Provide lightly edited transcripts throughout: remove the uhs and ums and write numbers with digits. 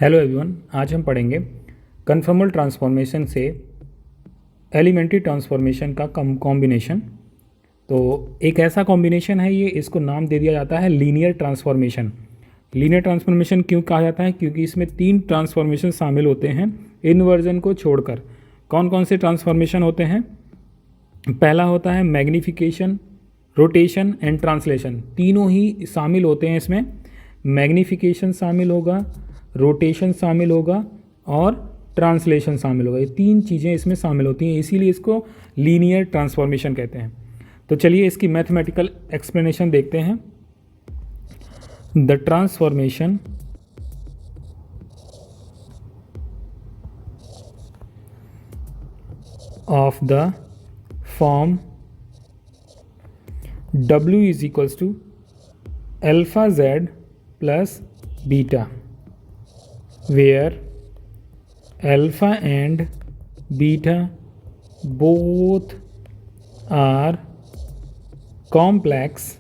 Hello everyone, आज हम पढ़ेंगे कन्फर्मल ट्रांसफॉर्मेशन से एलिमेंट्री ट्रांसफॉर्मेशन का कॉम्बिनेशन। तो एक ऐसा कॉम्बिनेशन है ये, इसको नाम दे दिया जाता है लीनियर ट्रांसफॉर्मेशन। लीनियर ट्रांसफॉर्मेशन क्यों कहा जाता है? क्योंकि इसमें 3 ट्रांसफॉर्मेशन शामिल होते हैं इन्वर्जन को छोड़कर। कौन कौन से ट्रांसफॉर्मेशन होते हैं? पहला होता है मैग्नीफिकेशन, रोटेशन एंड ट्रांसलेशन। तीनों ही शामिल होते हैं इसमें। मैग्नीफिकेशन शामिल होगा, रोटेशन शामिल होगा और ट्रांसलेशन शामिल होगा। ये 3 चीज़ें इसमें शामिल होती हैं, इसीलिए इसको लीनियर ट्रांसफॉर्मेशन कहते हैं। तो चलिए इसकी मैथमेटिकल एक्सप्लेनेशन देखते हैं। The transformation of the form W is equals to alpha z plus beta, where alpha and beta both are complex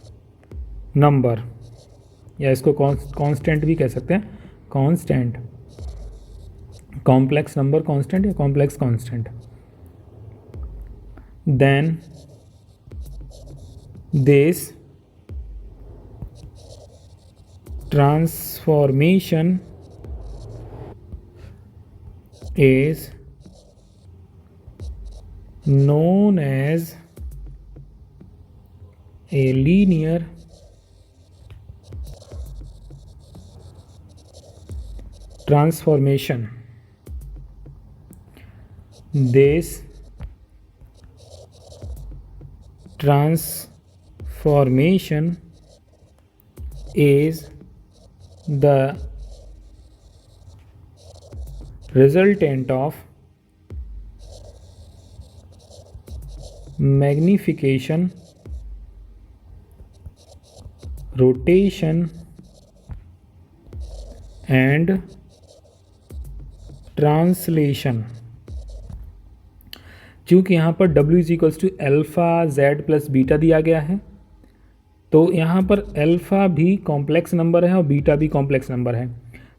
number, या इसको कांस्टेंट भी कह सकते हैं। कांस्टेंट, कॉम्प्लेक्स नंबर कांस्टेंट या complex constant. Then this transformation is known as a linear transformation. This transformation is the resultant of magnification, rotation and translation। क्योंकि यहाँ पर W is equals to alpha Z plus beta दिया गया है, तो यहाँ पर अल्फ़ा भी कॉम्प्लेक्स नंबर है और बीटा भी कॉम्प्लेक्स नंबर है।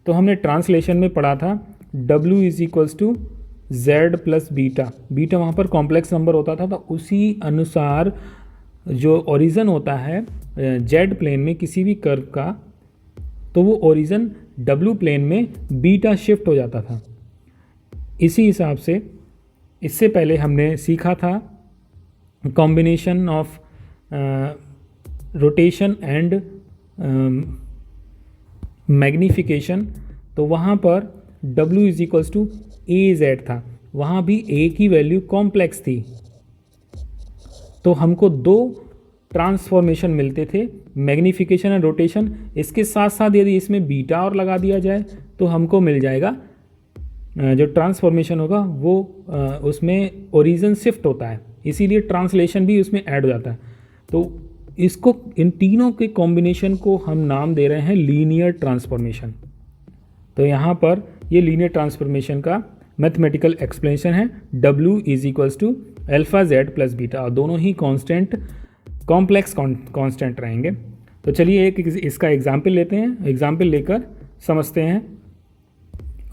तो हमने ट्रांसलेशन में पढ़ा था W is equals to Z plus beta. Beta वहाँ पर कॉम्प्लेक्स नंबर होता था, तो उसी अनुसार जो ओरिज़न होता है Z प्लेन में किसी भी कर्व का, तो वो ओरिज़न W प्लेन में बीटा शिफ्ट हो जाता था। इसी हिसाब से इससे पहले हमने सीखा था combination of rotation and magnification. तो वहाँ पर W is equals to AZ था, वहाँ भी A की वैल्यू कॉम्प्लेक्स थी। तो हमको 2 ट्रांसफॉर्मेशन मिलते थे, मैग्नीफिकेशन एंड रोटेशन। इसके साथ साथ यदि इसमें बीटा और लगा दिया जाए तो हमको मिल जाएगा जो ट्रांसफॉर्मेशन होगा वो उसमें ओरिजिन शिफ्ट होता है, इसीलिए ट्रांसलेशन भी उसमें ऐड हो जाता है। तो इसको, इन तीनों के कॉम्बिनेशन को हम नाम दे रहे हैं लीनियर ट्रांसफॉर्मेशन। तो यहाँ पर ये लीनियर ट्रांसफॉर्मेशन का मैथमेटिकल एक्सप्लेनेशन है। W is equals to alpha Z plus beta, और दोनों ही कांस्टेंट कॉम्प्लेक्स कांस्टेंट रहेंगे। तो चलिए एक इसका एग्जाम्पल लेते हैं, एग्जाम्पल लेकर समझते हैं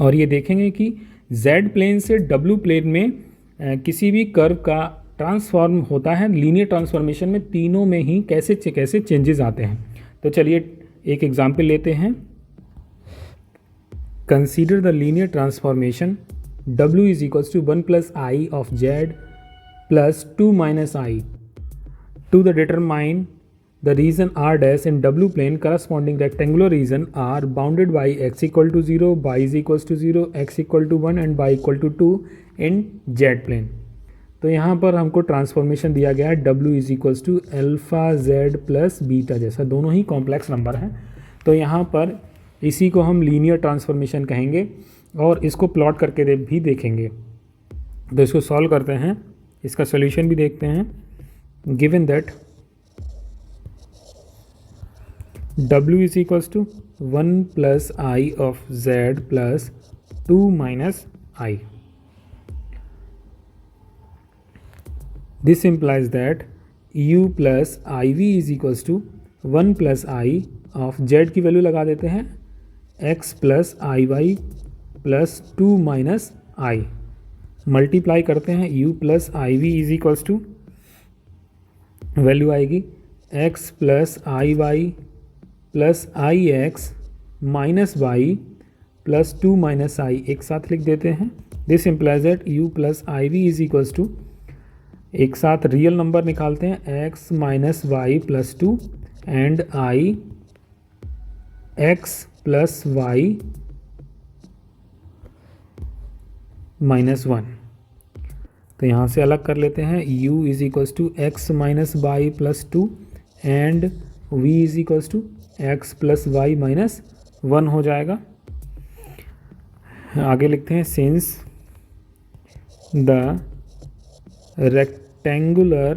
और ये देखेंगे कि Z प्लेन से W प्लेन में किसी भी कर्व का ट्रांसफॉर्म होता है लीनियर ट्रांसफॉर्मेशन में, तीनों में ही कैसे कैसे चेंजेस आते हैं। तो चलिए एक एग्जांपल लेते हैं। Consider the linear transformation W is equals to 1 plus i of Z plus 2 minus i to the determine the region R dash in W plane corresponding rectangular region are bounded by x equal to 0, y is equals to 0, x equal to 1 and y equal to 2 in Z plane। तो यहाँ पर हमको transformation दिया गया है W is equals to alpha Z plus beta जैसा, दोनों ही complex number हैं। तो यहाँ पर इसी को हम लीनियर ट्रांसफॉर्मेशन कहेंगे और इसको प्लॉट करके भी देखेंगे। तो इसको सॉल्व करते हैं, इसका सोल्यूशन भी देखते हैं। Given that W is equals to 1 plus I of Z plus 2 minus I. This implies that U plus IV is equals to 1 plus I of Z की वैल्यू लगा देते हैं X plus I Y plus 2 minus I, multiply करते हैं u plus I V is equals to, value आएगी x plus I Y plus I X minus Y plus 2 minus I, एक साथ लिख देते हैं। This implies that u plus I V is equals to, एक साथ रियल नंबर निकालते हैं, x minus Y plus 2 and I x plus y minus 1। तो यहाँ से अलग कर लेते हैं, u is equals to x minus Y plus 2 and v is equals to x plus y minus 1 हो जाएगा। आगे लिखते हैं, since the rectangular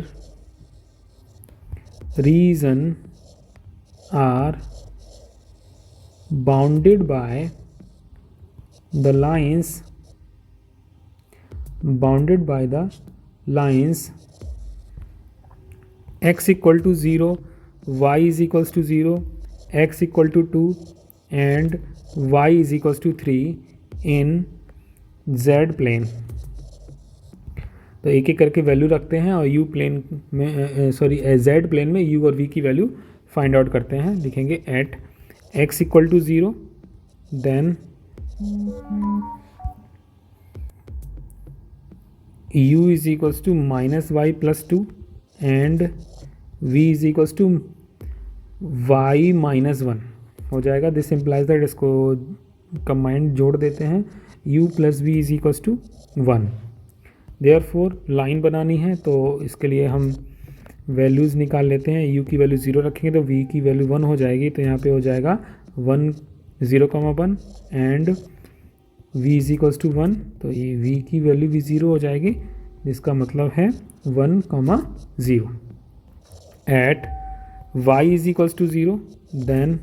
region are bounded by the lines x equal to 0, y is equals to 0, x equal to 2 and y is equals to 3 in z plane। तो एक एक करके value रखते हैं और u प्लेन में z प्लेन में u और v की वैल्यू फाइंड आउट करते हैं। लिखेंगे at x equal to 0, then u is equals to minus Y plus 2 and v is equals to y minus 1 हो जाएगा। दिस इम्प्लाइज दैट, इसको कंबाइंड जोड़ देते हैं, u plus v is equals to 1। Therefore line बनानी है तो इसके लिए हम वैल्यूज़ निकाल लेते हैं। u की वैल्यू 0 रखेंगे तो v की वैल्यू 1 हो जाएगी, तो यहाँ पे हो जाएगा 1 0,1 and v is equals to 1, तो ये v की वैल्यू भी 0 हो जाएगी, जिसका मतलब है 1,0 at y is equals to 0, then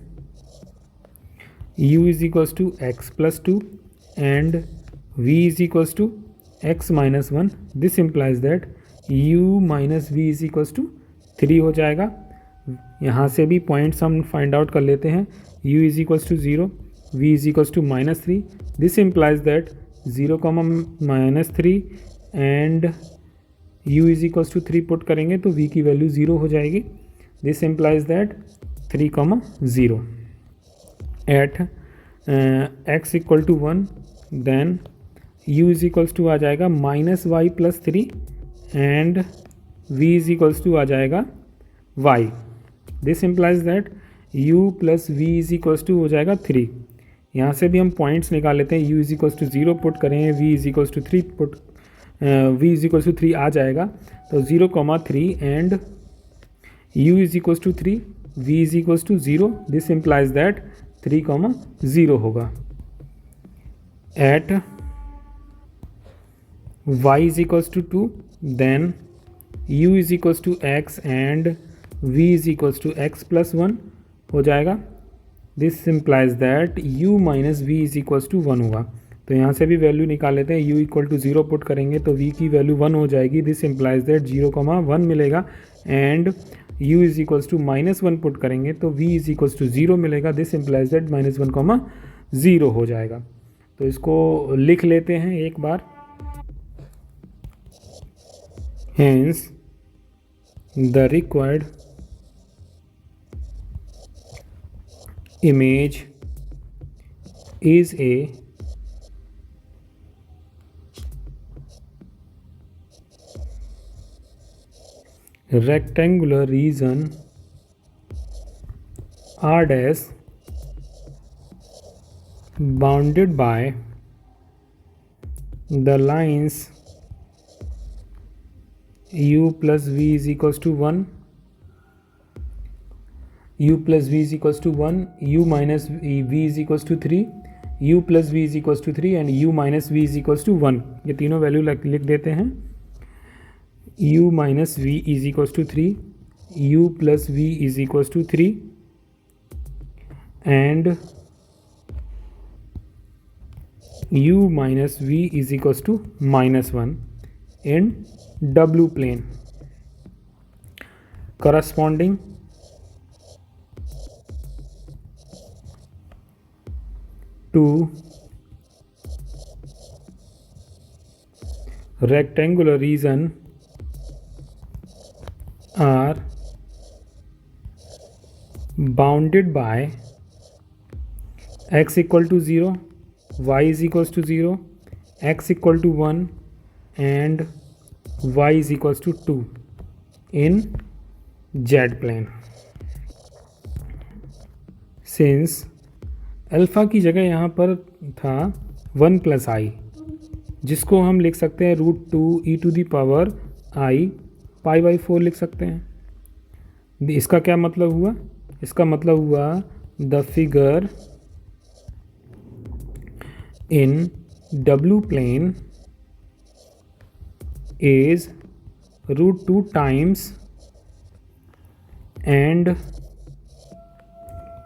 u is equals to x plus 2 and v is equals to x minus 1। This implies that u minus v is equals to 3 हो जाएगा। यहाँ से भी पॉइंट्स हम फाइंड आउट कर लेते हैं, u is equals to 0, v is equals to minus 3। This implies that 0, minus 3 and u is equals to 3 put करेंगे तो v की वैल्यू 0 हो जाएगी। This implies that 3,0 at x equal to 1, then u is equals to आ जाएगा minus Y plus 3 and v is equals to आ जाएगा y। This implies that u plus v is equals to हो जाएगा 3। यहाँ से भी हम पॉइंट्स निकाल लेते हैं, u is equals to 0 put करें, v is equals to 3 put v is equals to 3 आ जाएगा, तो 0,3 and u is equals to 3, v is equals to 0। This implies that 3,0 होगा। At y is equals to 2, then u is equals to x and v is equals to x plus 1 हो जाएगा। This implies that u minus v is equals to 1 होगा। तो यहाँ से भी value निकाल लेते हैं, u इक्वल टू 0 पुट करेंगे तो v की वैल्यू 1 हो जाएगी। दिस इम्प्लाइज दैट 0,1 मिलेगा and u is equals to minus 1 put करेंगे तो v इज इक्वल्स टू 0 मिलेगा। दिस इम्प्लाइज दैट माइनस 1,0 हो जाएगा। तो इसको लिख लेते हैं एक बार। Hence, the required image is a rectangular region R dash bounded by the lines u plus v is equals to 1, u plus v is equals to 1, u minus v is equals to 3, u plus v is equals to 3 and u minus v is equals to 1। ये तीनों value लिख देते हैं। u minus v is equals to 3, u plus v is equals to 3 and u minus v is equals to minus 1 in W plane। corresponding to rectangular region are bounded by x equal to 0, y is equals to 0, x equal to 1 and y is equals to 2 in z plane. Since alpha की जगह यहाँ पर था 1 plus आई, जिसको हम लिख सकते हैं √2e⁻⁻⁴ π/4 लिख सकते हैं। इसका क्या मतलब हुआ? इसका मतलब हुआ the figure in W plane is √2 times and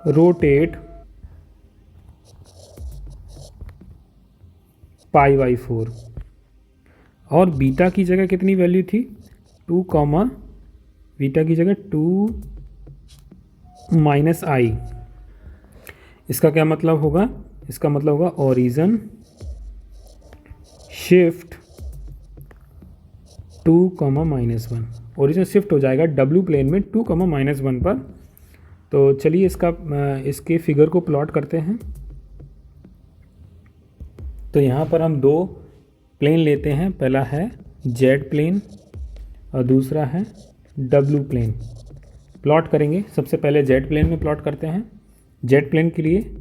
rotate π/4। और बीटा की जगह कितनी वैल्यू थी? 2, बीटा की जगह 2 - i। इसका क्या मतलब होगा? इसका मतलब होगा ओरिजिन शिफ्ट 2, -1। ओरिजिन शिफ्ट हो जाएगा W प्लेन में 2, -1 पर। तो चलिए इसके फिगर को प्लॉट करते हैं। तो यहाँ पर हम 2 प्लेन लेते हैं, पहला है Z प्लेन और दूसरा है W प्लेन। प्लॉट करेंगे, सबसे पहले Z प्लेन में प्लॉट करते हैं। Z प्लेन के लिए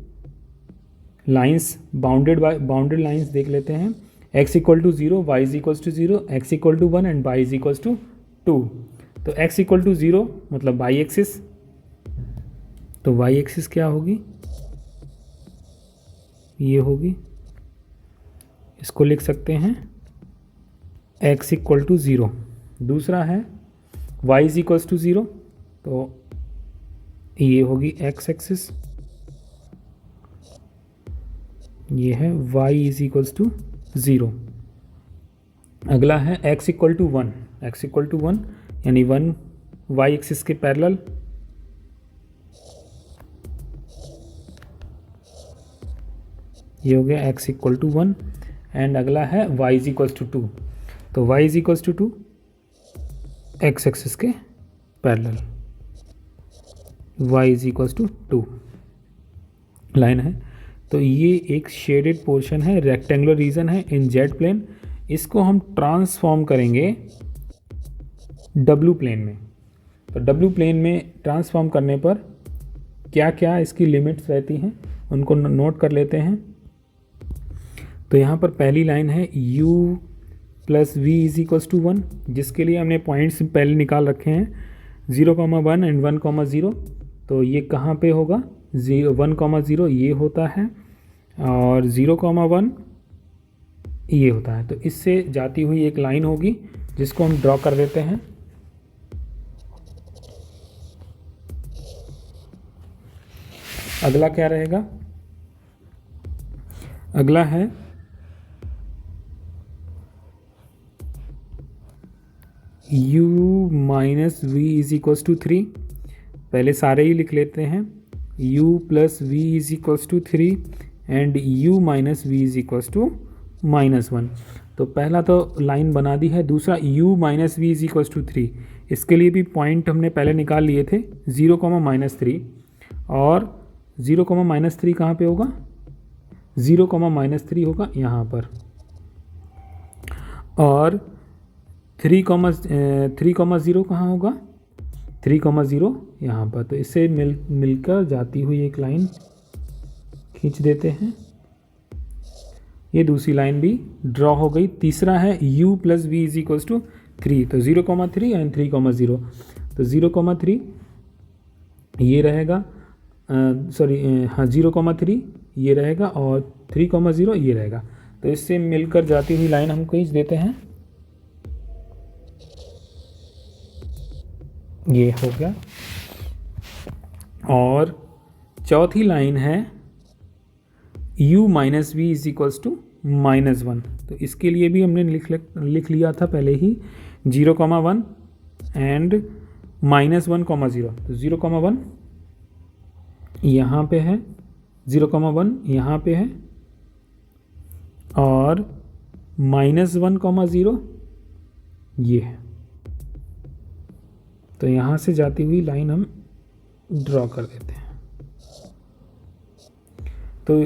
लाइंस बाउंडेड लाइंस देख लेते हैं। x equal to 0, y is equal to 0, x equal to 1 and y is equal to 2। तो x इक्वल टू 0 मतलब y एक्सिस, तो y एक्सिस क्या होगी? ये होगी, इसको लिख सकते हैं x इक्वल टू 0। दूसरा है y इज इक्वल्स टू 0, तो ये होगी x एक्सिस, ये है y इज इक्वल्स टू 0। अगला है x equal to 1, x equal to 1 यानी 1 y एक्सिस के पैरेलल, ये हो गया x इक्वल टू 1। एंड अगला है y इज इक्वल्स टू 2, तो y is equals to 2 x axis के parallel, y is equals to 2 line है। तो ये एक शेडेड पोर्शन है, रेक्टेंगुलर रीजन है इन Z प्लेन। इसको हम ट्रांसफॉर्म करेंगे W प्लेन में। तो W प्लेन में ट्रांसफॉर्म करने पर क्या क्या इसकी लिमिट्स रहती हैं उनको नोट कर लेते हैं। तो यहाँ पर पहली लाइन है u + v is equals to 1, जिसके लिए हमने पॉइंट्स पहले निकाल रखे हैं 0,1 एंड 1,0। तो ये कहाँ पे होगा? 1,0 ये होता है और 0,1 ये होता है। तो इससे जाती हुई एक लाइन होगी जिसको हम ड्रॉ कर देते हैं। अगला क्या रहेगा? अगला है u - v is equals to 3। पहले सारे ही लिख लेते हैं, u + v is equals to 3 and u - v is equals to -1। तो पहला तो लाइन बना दी है। दूसरा u - v is equals to 3, इसके लिए भी पॉइंट हमने पहले निकाल लिए थे 0,-3। और 0,-3 कहाँ पे होगा? 0,-3 होगा यहाँ पर। और 3,0 कहाँ होगा? 3,0 यहाँ पर। तो इससे मिलकर जाती हुई एक लाइन खींच देते हैं। ये दूसरी लाइन भी ड्रॉ हो गई। तीसरा है u + v is equals to 3, तो 0,3 एंड 3,0। तो 0,3 ये रहेगा, हाँ 0,3 ये रहेगा और 3,0 ये रहेगा। तो इससे मिलकर जाती हुई लाइन हम खींच देते हैं। ये हो गया। और चौथी लाइन है u - v is equals to -1। तो इसके लिए भी हमने लिख लिया था पहले ही 0,1 एंड -1,0। तो 0,1 यहाँ पे है 0,1 यहाँ पे है और -1,0 ये है। तो यहाँ से जाती हुई लाइन हम ड्रॉ कर देते हैं। तो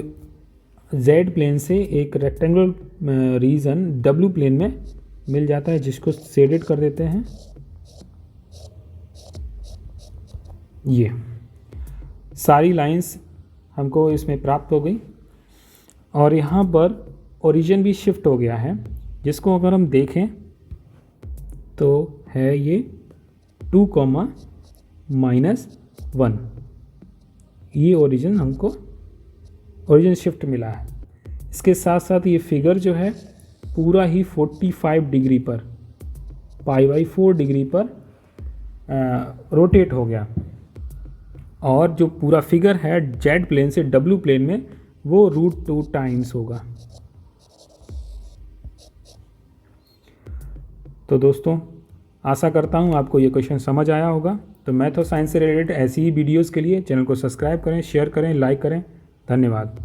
z प्लेन से एक रेक्टेंगुलर रीजन w प्लेन में मिल जाता है, जिसको शेडेड कर देते हैं। ये सारी लाइंस हमको इसमें प्राप्त हो गई और यहाँ पर ओरिजिन भी शिफ्ट हो गया है, जिसको अगर हम देखें तो है ये 2,-1। ये ओरिजिन हमको ओरिजिन शिफ्ट मिला है। इसके साथ साथ ये फिगर जो है पूरा ही 45 डिग्री पर π/4 डिग्री पर रोटेट हो गया और जो पूरा फिगर है z प्लेन से w प्लेन में वो √2 टाइम्स होगा। तो दोस्तों आशा करता हूँ आपको ये क्वेश्चन समझ आया होगा। तो मैथ और साइंस से रिलेटेड ऐसी ही वीडियोज़ के लिए चैनल को सब्सक्राइब करें, शेयर करें, लाइक करें। धन्यवाद।